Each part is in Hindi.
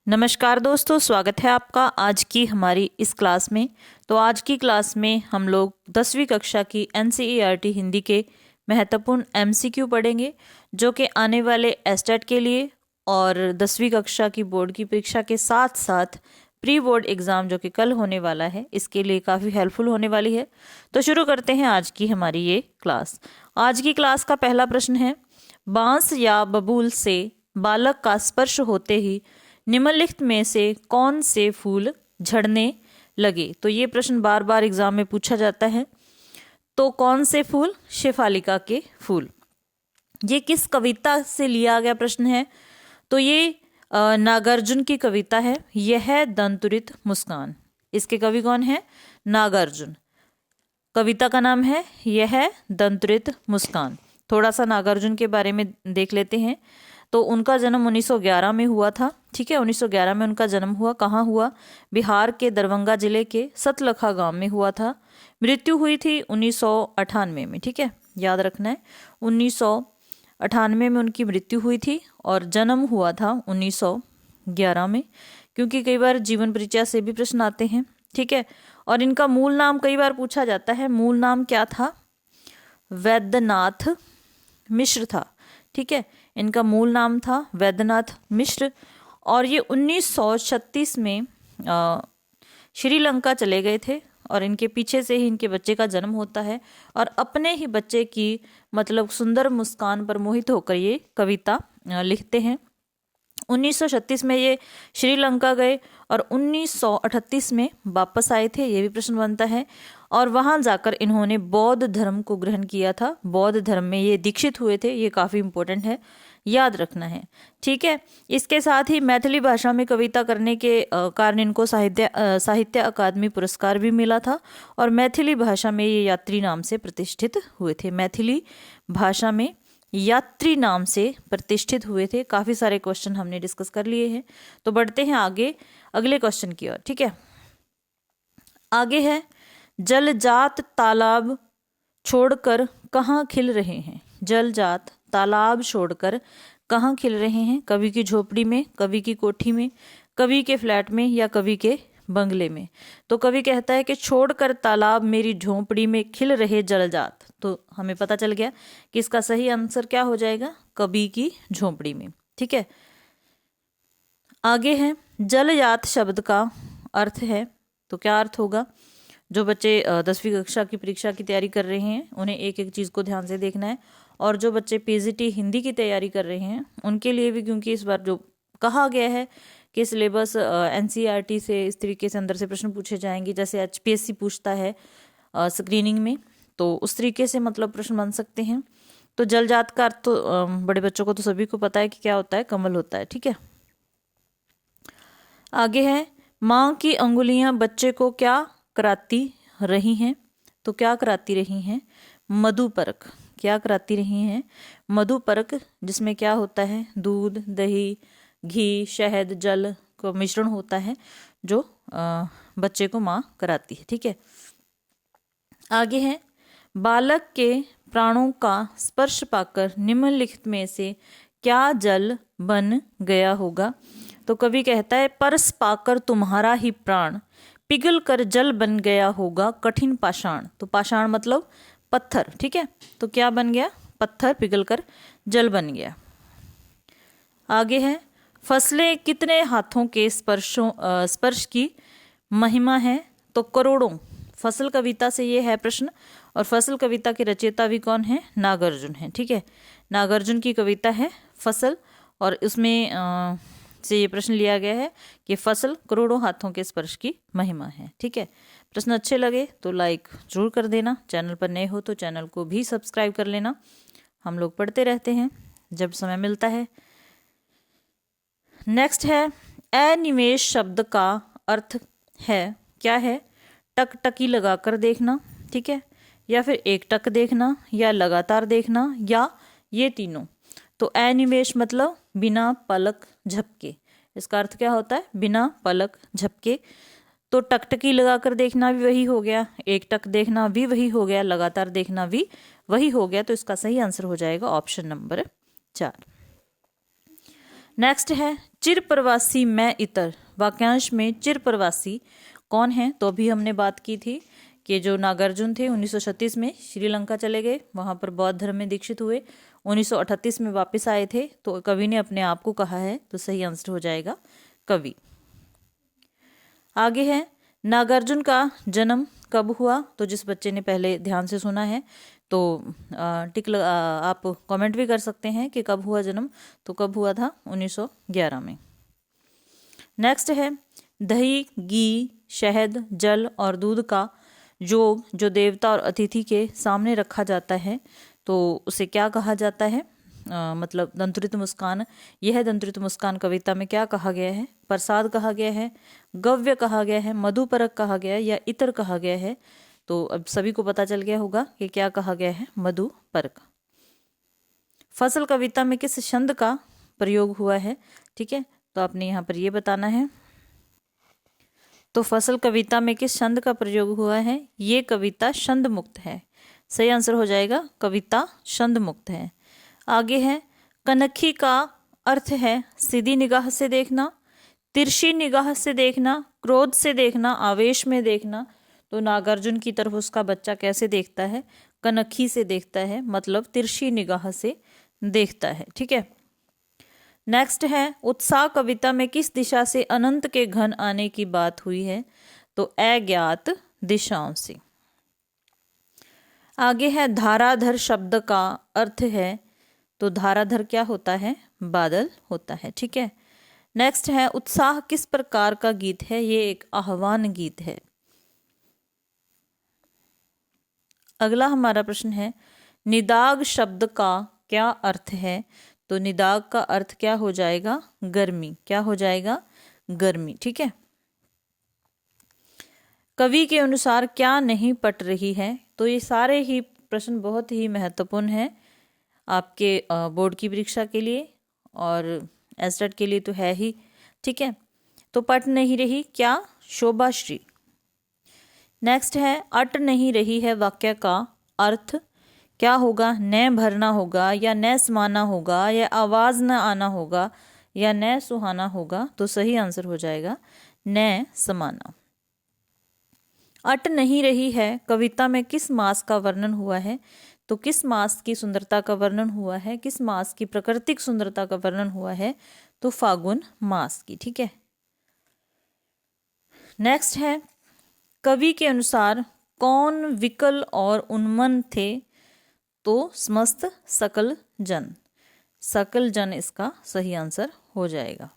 नमस्कार दोस्तों, स्वागत है आपका आज की हमारी इस क्लास में। तो आज की क्लास में हम लोग 10वीं कक्षा की एनसीईआरटी हिंदी के महत्वपूर्ण एमसीक्यू पढ़ेंगे, जो कि आने वाले एस्टेट के लिए और 10वीं कक्षा की बोर्ड की परीक्षा के साथ साथ प्री बोर्ड एग्ज़ाम जो कि कल होने वाला है, इसके लिए काफ़ी हेल्पफुल होने वाली है। तो शुरू करते हैं आज की हमारी ये क्लास। आज की क्लास का पहला प्रश्न है, बांस या बबूल से बालक का स्पर्श होते ही निम्नलिखित में से कौन से फूल झड़ने लगे। तो ये प्रश्न बार बार एग्जाम में पूछा जाता है। तो कौन से फूल? शेफालिका के फूल। ये किस कविता से लिया गया प्रश्न है? तो ये नागार्जुन की कविता है, यह दंतुरित मुस्कान। इसके कवि कौन है? नागार्जुन। कविता का नाम है यह दंतुरित मुस्कान। थोड़ा सा नागार्जुन के बारे में देख लेते हैं। तो उनका जन्म 1911 में हुआ था। ठीक है, 1911 में उनका जन्म हुआ। कहाँ हुआ? बिहार के दरभंगा जिले के सतलखा गांव में हुआ था। मृत्यु हुई थी 1998 में। ठीक है, याद रखना है, 1998 में उनकी मृत्यु हुई थी और जन्म हुआ था 1911 में, क्योंकि कई बार जीवन परिचय से भी प्रश्न आते हैं। ठीक है, और इनका मूल नाम कई बार पूछा जाता है। मूल नाम क्या था? वैद्यनाथ मिश्र था। ठीक है, इनका मूल नाम था वैद्यनाथ मिश्र और ये 1936 में श्रीलंका चले गए थे और इनके पीछे से ही इनके बच्चे का जन्म होता है और अपने ही बच्चे की मतलब सुंदर मुस्कान पर मोहित होकर ये कविता लिखते हैं। 1936 में ये श्रीलंका गए और 1938 में वापस आए थे, ये भी प्रश्न बनता है। और वहाँ जाकर इन्होंने बौद्ध धर्म को ग्रहण किया था। बौद्ध धर्म में ये दीक्षित हुए थे, ये काफ़ी इंपॉर्टेंट है, याद रखना है। ठीक है, इसके साथ ही मैथिली भाषा में कविता करने के कारण इनको साहित्य अकादमी पुरस्कार भी मिला था और मैथिली भाषा में ये यात्री नाम से प्रतिष्ठित हुए थे। मैथिली भाषा में यात्री नाम से प्रतिष्ठित हुए थे। काफ़ी सारे क्वेश्चन हमने डिस्कस कर लिए हैं। तो बढ़ते हैं आगे अगले क्वेश्चन की ओर। ठीक है, आगे है, जलजात तालाब छोड़कर कहाँ खिल रहे हैं। जलजात तालाब छोड़कर कहाँ खिल रहे हैं? कवि की झोपड़ी में, कवि की कोठी में, कवि के फ्लैट में या कवि के बंगले में। तो कवि कहता है कि छोड़कर तालाब मेरी झोपड़ी में खिल रहे जलजात। तो हमें पता चल गया कि इसका सही आंसर क्या हो जाएगा? कवि की झोपड़ी में। ठीक है, आगे है, जलजात शब्द का अर्थ है। तो क्या अर्थ होगा? जो बच्चे 10वीं कक्षा की परीक्षा की तैयारी कर रहे हैं उन्हें एक एक चीज़ को ध्यान से देखना है, और जो बच्चे पीजीटी हिंदी की तैयारी कर रहे हैं उनके लिए भी, क्योंकि इस बार जो कहा गया है कि सिलेबस एनसीईआरटी से इस तरीके से अंदर से प्रश्न पूछे जाएंगे जैसे एचपीएससी पूछता है स्क्रीनिंग में, तो उस तरीके से मतलब प्रश्न बन सकते हैं। तो जलजात का अर्थ तो बड़े बच्चों को तो सभी को पता है कि क्या होता है, कमल होता है। ठीक है, आगे है, माँ की अंगुलियां बच्चे को क्या कराती रही हैं। तो क्या कराती रही हैं? मधुपरक। क्या कराती रही हैं? मधुपरक, जिसमें क्या होता है? दूध, दही, घी, शहद, जल का मिश्रण होता है जो बच्चे को माँ कराती है। ठीक है, आगे है, बालक के प्राणों का स्पर्श पाकर निम्नलिखित में से क्या जल बन गया होगा। तो कवि कहता है, परस पाकर तुम्हारा ही प्राण पिघल कर जल बन गया होगा कठिन पाषाण। तो पाषाण मतलब पत्थर। ठीक है, तो क्या बन गया? पत्थर पिघल कर जल बन गया। आगे है, फसलें कितने हाथों के स्पर्श की महिमा है। तो करोड़ों। फसल कविता से ये है प्रश्न, और फसल कविता के रचयिता भी कौन है? नागार्जुन है। ठीक है, नागार्जुन की कविता है फसल, और उसमें से ये प्रश्न लिया गया है कि फसल करोड़ों हाथों के स्पर्श की महिमा है। ठीक है, प्रश्न अच्छे लगे तो लाइक जरूर कर देना, चैनल पर नए हो तो चैनल को भी सब्सक्राइब कर लेना। हम लोग पढ़ते रहते हैं जब समय मिलता है। नेक्स्ट है, अनिमेष शब्द का अर्थ है, क्या है? टकटकी लगाकर देखना। ठीक है, या फिर एक टक देखना, या लगातार देखना, या ये तीनों। तो अनिमेष मतलब बिना पलक झपके। इसका अर्थ क्या होता है? बिना पलक झपके। तो टकटकी लगाकर देखना भी वही हो गया, एक टक देखना भी वही हो गया, लगातार देखना भी वही हो गया। तो इसका सही आंसर हो जाएगा ऑप्शन नंबर 4। नेक्स्ट है चिर प्रवासी मैं इतर। वाक्यांश में चिर प्रवासी कौन है? तो अभी हमने बात की थी कि जो नागार्जुन थे 1936 में श्रीलंका चले गए, वहां पर बौद्ध धर्म में दीक्षित हुए, 1938 में वापस आए थे, तो कवि ने अपने आप को कहा है, तो सही आंसर हो जाएगा कवि। आगे है नागार्जुन का जन्म कब हुआ? तो जिस बच्चे ने पहले ध्यान से सुना है तो आप कमेंट भी कर सकते हैं कि कब हुआ जन्म, तो कब हुआ था? 1911 में। नेक्स्ट है दही, घी, शहद, जल और दूध का योग जो देवता और अतिथि के सामने रखा जाता है, तो उसे क्या कहा जाता है? मतलब दंतुरित मुस्कान। यह दंतुरित मुस्कान कविता में क्या कहा गया है? प्रसाद कहा गया है, गव्य कहा गया है, मधुपरक कहा गया है, या इतर कहा गया है? तो अब सभी को पता चल गया होगा कि क्या कहा गया है, मधुपरक। फसल कविता में किस छंद का प्रयोग हुआ है? ठीक है, तो आपने यहाँ पर ये बताना है। तो फसल कविता में किस छंद का प्रयोग हुआ है? ये कविता छंद मुक्त है। सही आंसर हो जाएगा कविता छंद मुक्त है। आगे है कनखी का अर्थ है सीधी निगाह से देखना, तिरछी निगाह से देखना, क्रोध से देखना, आवेश में देखना। तो नागार्जुन की तरफ उसका बच्चा कैसे देखता है? कनखी से देखता है, मतलब तिरछी निगाह से देखता है। ठीक है, नेक्स्ट है उत्साह कविता में किस दिशा से अनंत के घन आने की बात हुई है? तो अज्ञात दिशाओं से। आगे है धाराधर शब्द का अर्थ है, तो धाराधर क्या होता है? बादल होता है। ठीक है, नेक्स्ट है उत्साह किस प्रकार का गीत है? ये एक आह्वान गीत है। अगला हमारा प्रश्न है निदाग शब्द का क्या अर्थ है? तो निदाग का अर्थ क्या हो जाएगा? गर्मी। क्या हो जाएगा? गर्मी। ठीक है, कवि के अनुसार क्या नहीं पट रही है? तो ये सारे ही प्रश्न बहुत ही महत्वपूर्ण हैं आपके बोर्ड की परीक्षा के लिए और एसटेट के लिए तो है ही। ठीक है, तो पट नहीं रही क्या? शोभाश्री। नेक्स्ट है अट नहीं रही है वाक्य का अर्थ क्या होगा? न भरना होगा, या न समाना होगा, या आवाज न आना होगा, या न सुहाना होगा। तो सही आंसर हो जाएगा न समाना। अट नहीं रही है कविता में किस मास का वर्णन हुआ है? तो किस मास की सुंदरता का वर्णन हुआ है? किस मास की प्राकृतिक सुंदरता का वर्णन हुआ है? तो फागुन मास की। ठीक है, नेक्स्ट है कवि के अनुसार कौन विकल और उन्मन थे? तो समस्त सकल जन। सकल जन इसका सही आंसर हो जाएगा।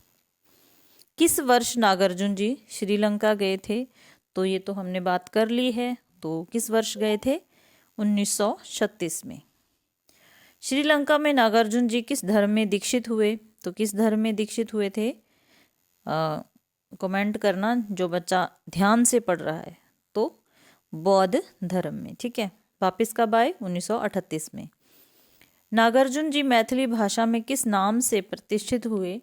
किस वर्ष नागार्जुन जी श्रीलंका गए थे? तो ये तो हमने बात कर ली है, तो किस वर्ष गए थे? 1936 में। श्रीलंका में नागार्जुन जी किस धर्म में दीक्षित हुए? तो किस धर्म में दीक्षित हुए थे? कमेंट करना जो बच्चा ध्यान से पढ़ रहा है। तो बौद्ध धर्म में। ठीक है, वापिस कब आए? 1938 में। नागार्जुन जी मैथिली भाषा में किस नाम से प्रतिष्ठित हुए?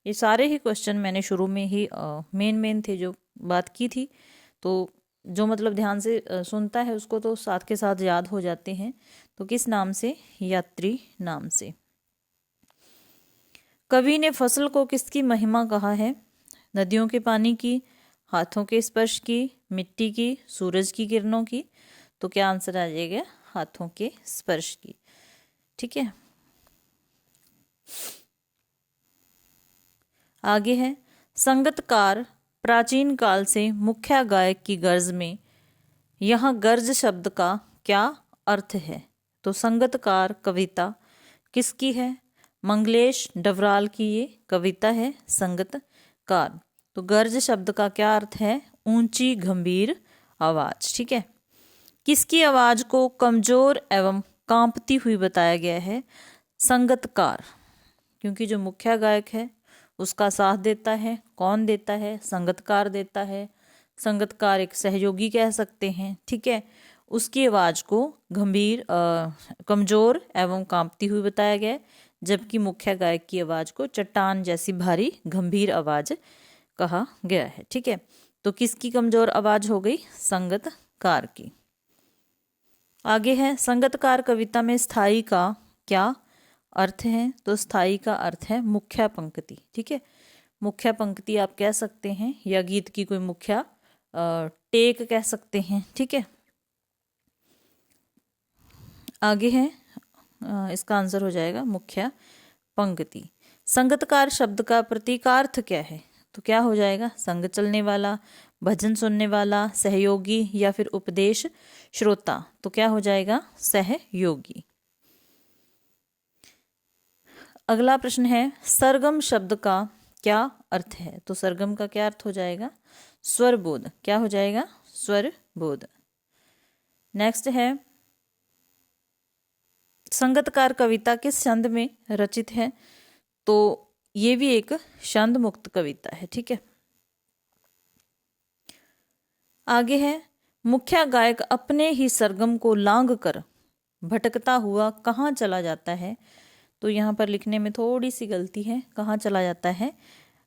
ये सारे ही क्वेश्चन मैंने शुरू में ही मेन थे जो बात की थी, तो जो मतलब ध्यान से सुनता है उसको तो साथ के साथ याद हो जाते हैं। तो किस नाम से? यात्री नाम से। कवि ने फसल को किसकी महिमा कहा है? नदियों के पानी की, हाथों के स्पर्श की, मिट्टी की, सूरज की किरणों की। तो क्या आंसर आ जाएगा? हाथों के स्पर्श की। ठीक है, आगे है संगतकार प्राचीन काल से मुख्य गायक की गर्ज में यहाँ गर्ज शब्द का क्या अर्थ है? तो संगतकार कविता किसकी है? मंगलेश डवराल की ये कविता है संगतकार। तो गर्ज शब्द का क्या अर्थ है? ऊंची गंभीर आवाज। ठीक है, किसकी आवाज को कमजोर एवं कांपती हुई बताया गया है? संगतकार, क्योंकि जो मुख्य गायक है उसका साथ देता है। कौन देता है? संगतकार देता है। संगतकार एक सहयोगी कह सकते हैं। ठीक है, उसकी आवाज को गंभीर कमजोर एवं कांपती हुई बताया गया, जबकि मुख्य गायक की आवाज को चट्टान जैसी भारी गंभीर आवाज कहा गया है। ठीक है, तो किसकी कमजोर आवाज हो गई? संगतकार की। आगे है संगतकार कविता में स्थाई का क्या अर्थ है तो स्थाई का अर्थ है मुख्य पंक्ति, ठीक है। मुख्य पंक्ति आप कह सकते हैं या गीत की कोई मुख्य टेक कह सकते हैं, ठीक है। आगे है इसका आंसर हो जाएगा मुख्य पंक्ति। संगतकार शब्द का प्रतीकार्थ क्या है? तो क्या हो जाएगा? संग चलने वाला, भजन सुनने वाला, सहयोगी या फिर उपदेश श्रोता। तो क्या हो जाएगा? सहयोगी। अगला प्रश्न है सरगम शब्द का क्या अर्थ है? तो सरगम का क्या अर्थ हो जाएगा? स्वरबोध। क्या हो जाएगा? स्वरबोध। नेक्स्ट है संगतकार कविता किस छंद में रचित है? तो ये भी एक छंद मुक्त कविता है, ठीक है। आगे है मुख्य गायक अपने ही सरगम को लांघ कर भटकता हुआ कहाँ चला जाता है? तो यहाँ पर लिखने में थोड़ी सी गलती है, कहाँ चला जाता है?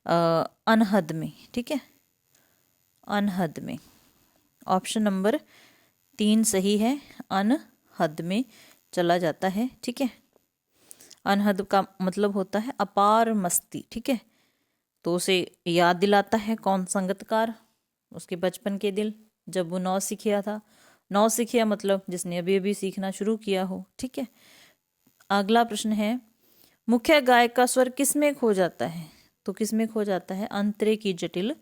अनहद में, ठीक है, अनहद में। ऑप्शन नंबर 3 सही है, अनहद में चला जाता है, ठीक है। अनहद का मतलब होता है अपार मस्ती, ठीक है। तो उसे याद दिलाता है कौन? संगतकार, उसके बचपन के दिल जब वो नौसिखिया था। नौसिखिया मतलब जिसने अभी अभी सीखना शुरू किया हो, ठीक है। अगला प्रश्न है मुख्य गायक का स्वर किस में खो जाता है? तो किस में खो जाता है? अंतरे की जटिल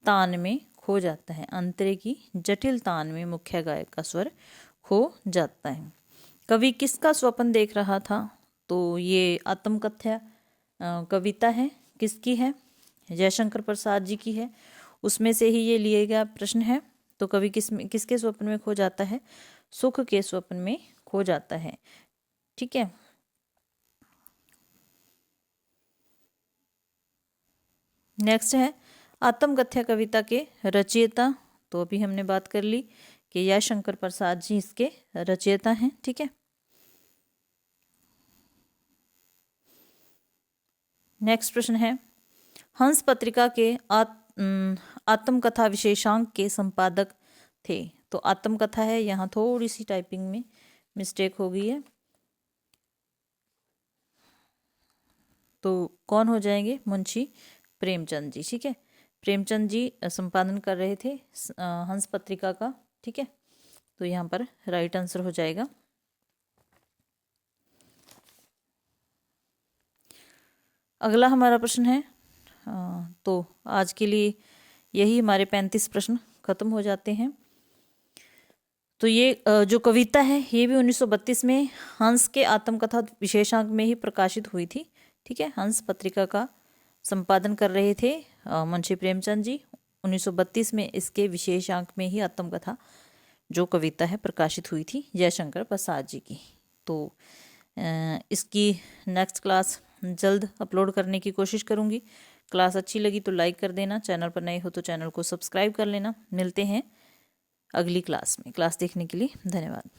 तान में खो जाता है। अंतरे की जटिल तान में मुख्य गायक का स्वर खो जाता है। कवि किसका स्वप्न देख रहा था? तो ये आत्मकथ्या कविता है, किसकी है? जयशंकर प्रसाद जी की है। उसमें से ही ये लिए गया प्रश्न है। तो कवि किसके स्वप्न में खो जाता है? सुख के स्वप्न में खो जाता है, ठीक है। नेक्स्ट है आत्मकथ्या कविता के रचयिता। तो अभी हमने बात कर ली कि जयशंकर प्रसाद जी इसके रचयिता हैं, ठीक है। नेक्स्ट प्रश्न है हंस पत्रिका के आत्मकथा विशेषांक के संपादक थे। तो आत्मकथा है, यहाँ थोड़ी सी टाइपिंग में मिस्टेक हो गई है। तो कौन हो जाएंगे? मुंशी प्रेमचंद जी, ठीक है। प्रेमचंद जी संपादन कर रहे थे हंस पत्रिका का, ठीक है। तो यहाँ पर राइट आंसर हो जाएगा। अगला हमारा प्रश्न है तो आज के लिए यही हमारे 35 प्रश्न खत्म हो जाते हैं। तो ये जो कविता है ये भी 1932 में हंस के आत्मकथा विशेषांक में ही प्रकाशित हुई थी, ठीक है। हंस पत्रिका का संपादन कर रहे थे मुंशी प्रेमचंद जी। 1932 में इसके विशेषांक में ही आत्मकथा जो कविता है प्रकाशित हुई थी जयशंकर प्रसाद जी की। तो इसकी नेक्स्ट क्लास जल्द अपलोड करने की कोशिश करूँगी। क्लास अच्छी लगी तो लाइक कर देना, चैनल पर नए हो तो चैनल को सब्सक्राइब कर लेना। मिलते हैं अगली क्लास में। क्लास देखने के लिए धन्यवाद।